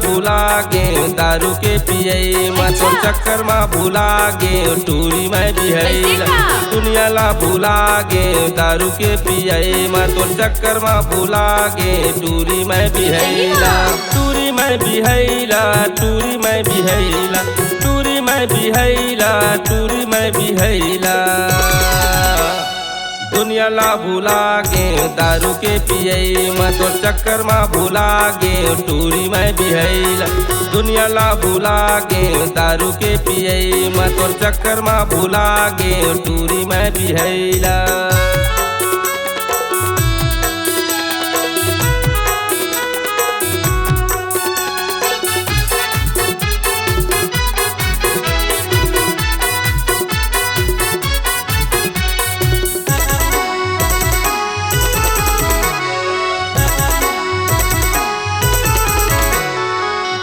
भूला गे दारू के पिए मैं तोर चक्कर में भूला गे टूरी मैं बिहैला दुनिया ला भूला गे दारू के पिए मैं तोर चक्कर में भूला गे टूरी मैं बिहैला टूरी मैं बिहैला टूरी मैं बिहैला टूरी मैं बिहैला टूरी मैं बिहैला दुनिया ला भूला गे दारू के पिए मैं तोर चक्कर में भूला गे टूरी मैं बिहैला दुनिया ला भूला गे दारू के पिए मैं तोर चक्कर में भूला गे टूरी मैं बिहैला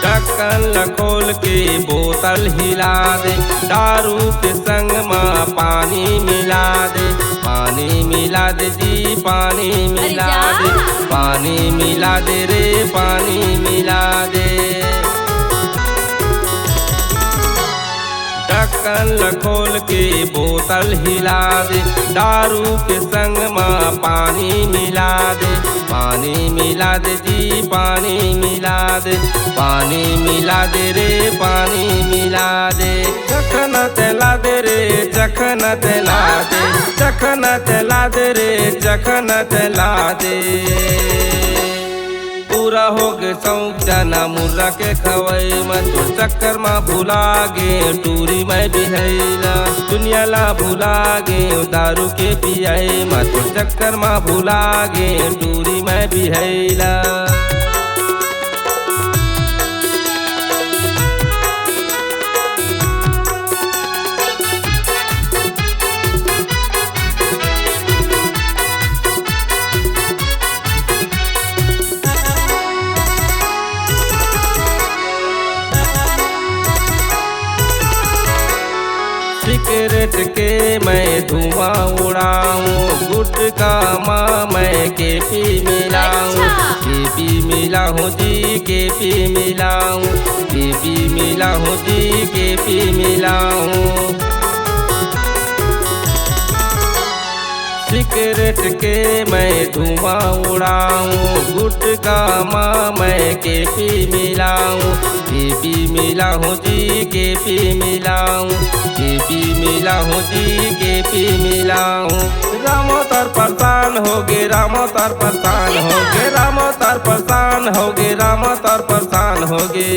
ढक्कन खोल के बोतल हिला दे दारू के संग में पानी मिला दे पानी मिला दे जी पानी मिला दे पानी मिला दे रे पानी मिला दे ढक्कन खोल के बोतल हिला दे दारू के संग में पानी मिला दे पानी मिला दे जी पानी मिला दे पानी मिला दे रे पानी मिला दे जखन तेला दे रे जखन तेला दे जखन तेला दे रे जखन तेला दे पूरा हो गे शौक जाना मुर्रा के खवई मैं तोर चक्कर में भूला गे टूरी मैं बिहैला दुनिया ला भूला गे दारू के पियाई मैं तोर चक्कर में भूला गे टूरी मैं बिहैला सिगरेट के मैं धुआं उड़ाऊं गुटखा माँ मैं केपी मिलाऊं केपी मिलाऊं जी केपी मिलाऊं केपी मिलाऊं जी केपी मिलाऊं सिगरेट के मैं धुआं उड़ाऊं गुटखा माँ मैं केपी मिलाऊं केपी मिलाऊं जी केपी मिलाऊं केपी मिलाऊं जी केपी मिलाऊं रामो तार परेशान हो गे रामो तार परेशान हो गे रामो तार परेशान हो गे रामो तार परेशान हो गे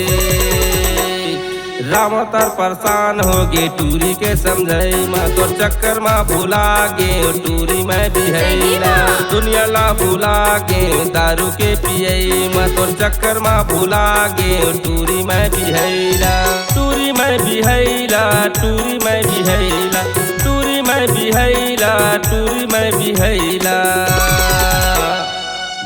रामो तार परेशान हो गे टूरी के समझई मैं तोर चक्कर में भूला गे टूरी मैं बिहैला दुनिया ला भूला गे दारू के पिए मैं तोर चक्कर में भूला गे टूरी मैं बिहैला टूरी मैं बिहैला टूरी मैं बिहैला टूरी मैं बिहैला टूरी मैं बिहैला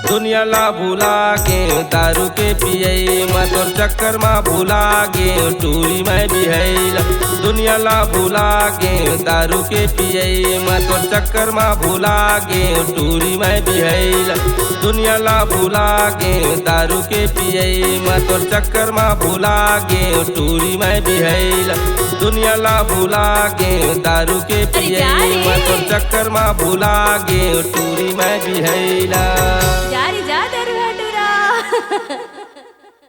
दुनिया ला भूला गे दारू के पिए मैं तोर चक्कर में भूला गे टूरी मैं बिहैला दुनिया ला भूला गे दारू के पिए मैं तोर चक्कर में भूला गे टूरी मैं बिहैला दुनिया ला भूला गे दारू के पिए मैं तोर चक्कर में भूला गे टूरी मैं बिहैला दुनिया ला भूला गे दारू के पिए मैं तोर चक्कर में भूला गे टूरी मैं बिहैला जा रे जा दारू हटूरा